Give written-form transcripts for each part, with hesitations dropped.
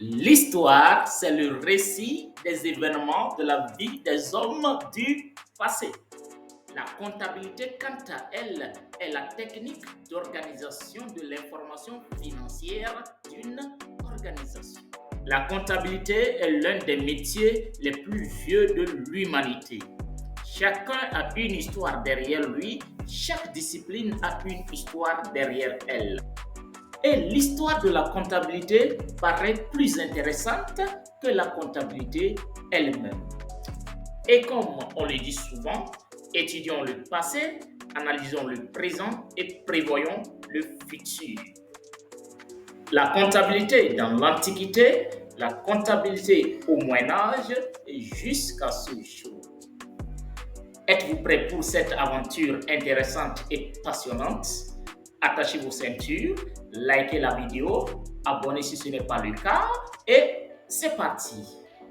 L'histoire, c'est le récit des événements de la vie des hommes du passé. La comptabilité, quant à elle, est la technique d'organisation de l'information financière d'une organisation. La comptabilité est l'un des métiers les plus vieux de l'humanité. Chacun a une histoire derrière lui, chaque discipline a une histoire derrière elle. Et l'histoire de la comptabilité paraît plus intéressante que la comptabilité elle-même. Et comme on le dit souvent, étudions le passé, analysons le présent et prévoyons le futur. La comptabilité dans l'Antiquité, la comptabilité au Moyen Âge et jusqu'à ce jour. Êtes-vous prêt pour cette aventure intéressante et passionnante? Attachez vos ceintures, likez la vidéo, abonnez si ce n'est pas le cas et c'est parti.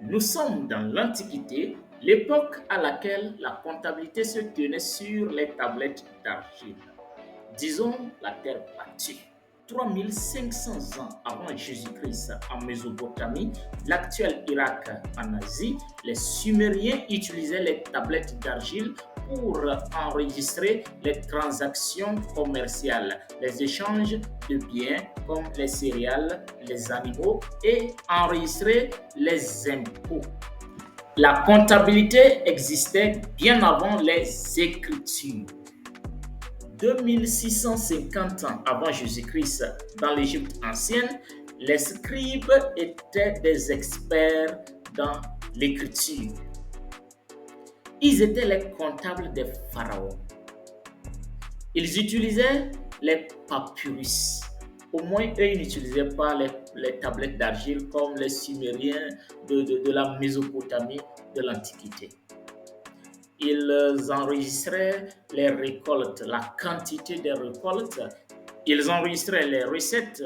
Nous sommes dans l'Antiquité, l'époque à laquelle la comptabilité se tenait sur les tablettes d'argile. Disons la terre battue. 3500 ans avant Jésus-Christ en Mésopotamie, l'actuel Irak en Asie, les Sumériens utilisaient les tablettes d'argile pour enregistrer les transactions commerciales, les échanges de biens comme les céréales, les animaux et enregistrer les impôts. La comptabilité existait bien avant les Écritures. 2650 ans avant Jésus-Christ, dans l'Égypte ancienne, les scribes étaient des experts dans l'écriture. Ils étaient les comptables des pharaons. Ils utilisaient les papyrus. Au moins, eux, ils n'utilisaient pas les tablettes d'argile comme les Sumériens de la Mésopotamie de l'Antiquité. Ils enregistraient les récoltes, la quantité des récoltes. Ils enregistraient les recettes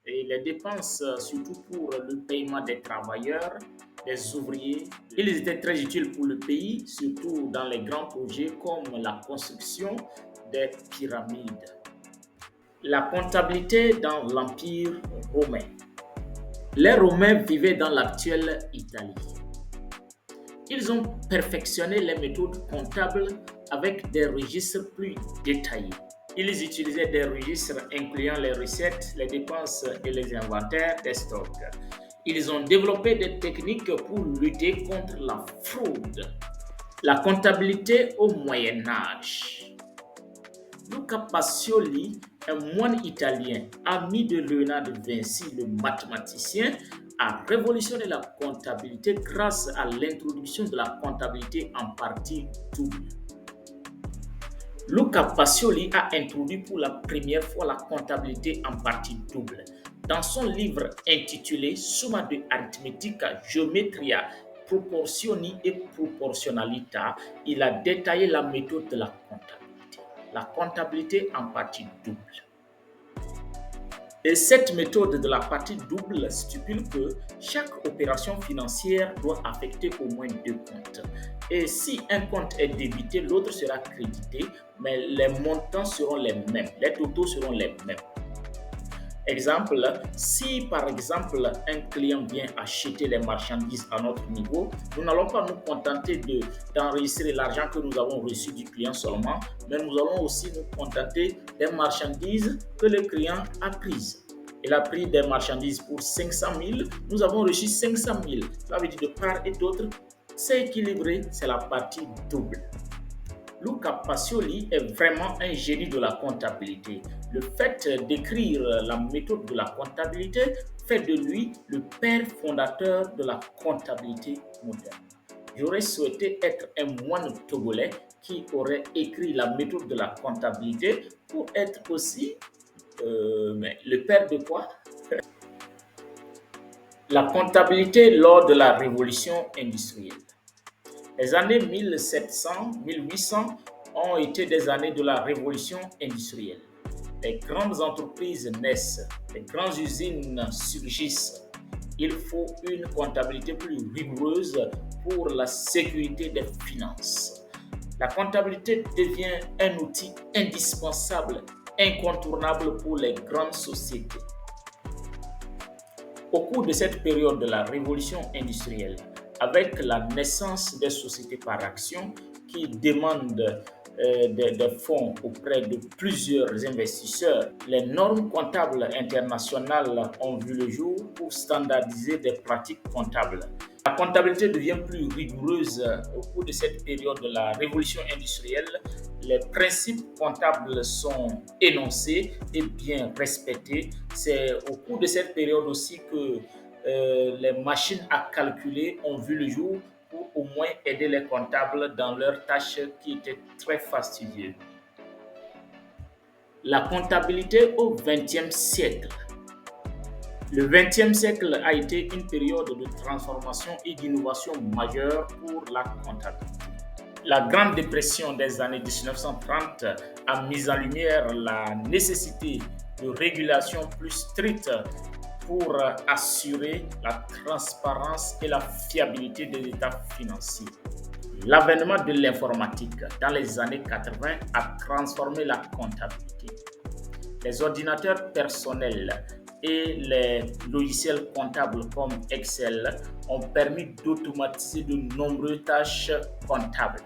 et les dépenses, surtout pour le paiement des travailleurs, des ouvriers. Ils étaient très utiles pour le pays, surtout dans les grands projets comme la construction des pyramides. La comptabilité dans l'Empire romain. Les Romains vivaient dans l'actuelle Italie. Ils ont perfectionné les méthodes comptables avec des registres plus détaillés. Ils utilisaient des registres incluant les recettes, les dépenses et les inventaires des stocks. Ils ont développé des techniques pour lutter contre la fraude. La comptabilité au Moyen Âge. Luca Pacioli, un moine italien, ami de Léonard de Vinci, le mathématicien, a révolutionné la comptabilité grâce à l'introduction de la comptabilité en partie double. Luca Pacioli a introduit pour la première fois la comptabilité en partie double. Dans son livre intitulé Summa de Arithmetica Geometria Proportioni e Proporzionalità, il a détaillé la méthode de la comptabilité en partie double. Et cette méthode de la partie double stipule que chaque opération financière doit affecter au moins deux comptes. Et si un compte est débité, l'autre sera crédité, mais les montants seront les mêmes, les totaux seront les mêmes. Exemple, si par exemple un client vient acheter les marchandises à notre niveau, nous n'allons pas nous contenter d'enregistrer l'argent que nous avons reçu du client seulement, mais nous allons aussi nous contenter des marchandises que le client a prises. Il a pris des marchandises pour 500 000, nous avons reçu 500 000. Ça veut dire de part et d'autre, c'est équilibré, c'est la partie double. Luca Pacioli est vraiment un génie de la comptabilité. Le fait d'écrire la méthode de la comptabilité fait de lui le père fondateur de la comptabilité moderne. J'aurais souhaité être un moine togolais qui aurait écrit la méthode de la comptabilité pour être aussi le père de quoi? La comptabilité lors de la révolution industrielle. Les années 1700-1800 ont été des années de la révolution industrielle. Les grandes entreprises naissent, les grandes usines surgissent. Il faut une comptabilité plus rigoureuse pour la sécurité des finances. La comptabilité devient un outil indispensable, incontournable pour les grandes sociétés. Au cours de cette période de la révolution industrielle, avec la naissance des sociétés par action qui demandent des fonds auprès de plusieurs investisseurs, les normes comptables internationales ont vu le jour pour standardiser des pratiques comptables. La comptabilité devient plus rigoureuse au cours de cette période de la révolution industrielle. Les principes comptables sont énoncés et bien respectés. C'est au cours de cette période aussi que les machines à calculer ont vu le jour pour au moins aider les comptables dans leurs tâches qui étaient très fastidieuses. La comptabilité au XXe siècle. Le XXe siècle a été une période de transformation et d'innovation majeure pour la comptabilité. La Grande Dépression des années 1930 a mis en lumière la nécessité de régulation plus stricte pour assurer la transparence et la fiabilité des états financiers. L'avènement de l'informatique dans les années 80 a transformé la comptabilité. Les ordinateurs personnels et les logiciels comptables comme Excel ont permis d'automatiser de nombreuses tâches comptables.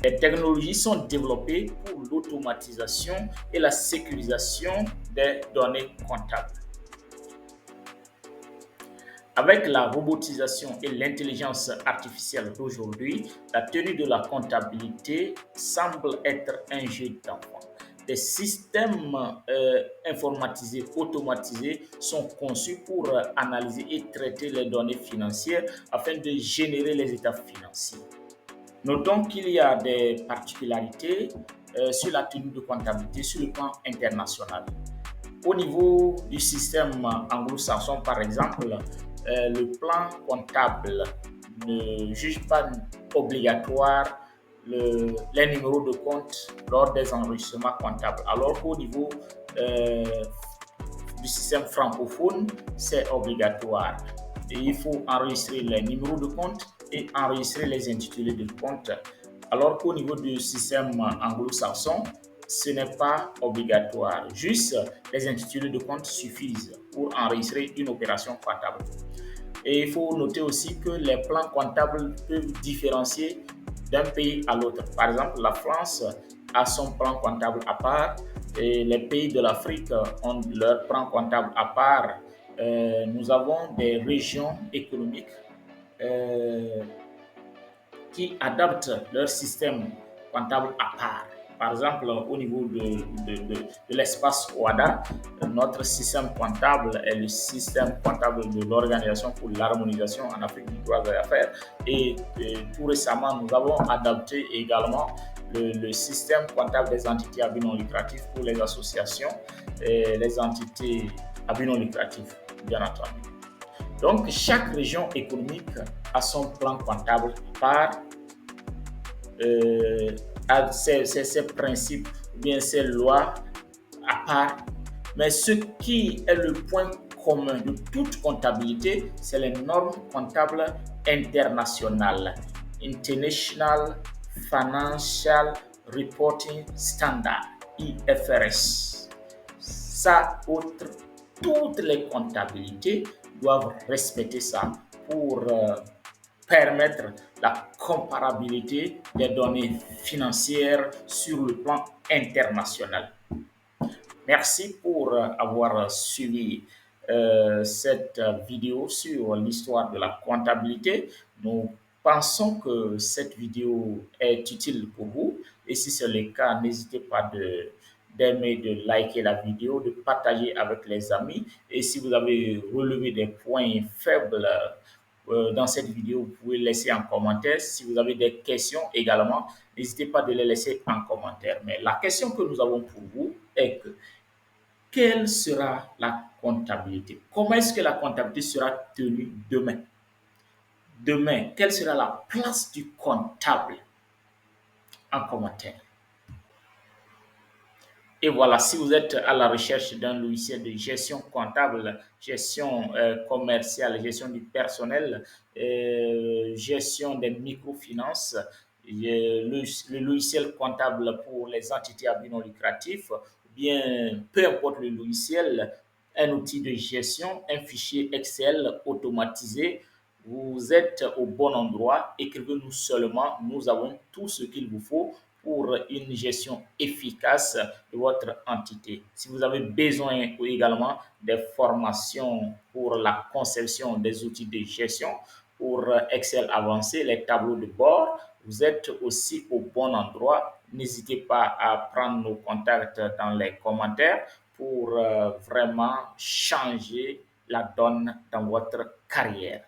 Les technologies sont développées pour l'automatisation et la sécurisation des données comptables. Avec la robotisation et l'intelligence artificielle d'aujourd'hui, la tenue de la comptabilité semble être un jeu d'enfant. Des systèmes informatisés, automatisés sont conçus pour analyser et traiter les données financières afin de générer les états financiers. Notons qu'il y a des particularités sur la tenue de comptabilité sur le plan international. Au niveau du système anglo-saxon, par exemple, le plan comptable ne juge pas obligatoire les numéros de compte lors des enregistrements comptables, alors qu'au niveau du système francophone, c'est obligatoire. Et il faut enregistrer les numéros de compte et enregistrer les intitulés de compte, alors qu'au niveau du système anglo-saxon, ce n'est pas obligatoire. Juste, les intitulés de compte suffisent pour enregistrer une opération comptable. Et il faut noter aussi que les plans comptables peuvent différencier d'un pays à l'autre. Par exemple, la France a son plan comptable à part et les pays de l'Afrique ont leur plan comptable à part. Nous avons des régions économiques qui adaptent leur système comptable à part. Par exemple, au niveau de l'espace OADA, notre système comptable est le système comptable de l'Organisation pour l'harmonisation en Afrique du droit des affaires. Et tout récemment, nous avons adapté également le système comptable des entités à but non lucratif pour les associations et les entités à but non lucratif, bien entendu. Donc, chaque région économique a son plan comptable par ses principes ou bien ses lois à part. Mais ce qui est le point commun de toute comptabilité, c'est les normes comptables internationales. International Financial Reporting Standard, IFRS. Ça, toutes les comptabilités doivent respecter ça pour permettre la comparabilité des données financières sur le plan international. Merci pour avoir suivi cette vidéo sur l'histoire de la comptabilité. Nous pensons que cette vidéo est utile pour vous et si c'est le cas, n'hésitez pas d'aimer, de liker la vidéo, de partager avec les amis et si vous avez relevé des points faibles dans cette vidéo, vous pouvez laisser en commentaire. Si vous avez des questions également, n'hésitez pas de les laisser en commentaire. Mais la question que nous avons pour vous est que quelle sera la comptabilité? Comment est-ce que la comptabilité sera tenue demain? Demain, quelle sera la place du comptable? En commentaire. Et voilà, si vous êtes à la recherche d'un logiciel de gestion comptable, gestion commerciale, gestion du personnel, gestion des microfinances, le logiciel comptable pour les entités à but non lucratif, bien peu importe le logiciel, un outil de gestion, un fichier Excel automatisé. Vous êtes au bon endroit. Écrivez-nous seulement. Nous avons tout ce qu'il vous faut pour une gestion efficace de votre entité. Si vous avez besoin également des formations pour la conception des outils de gestion, pour Excel avancé, les tableaux de bord, vous êtes aussi au bon endroit. N'hésitez pas à prendre nos contacts dans les commentaires pour vraiment changer la donne dans votre carrière.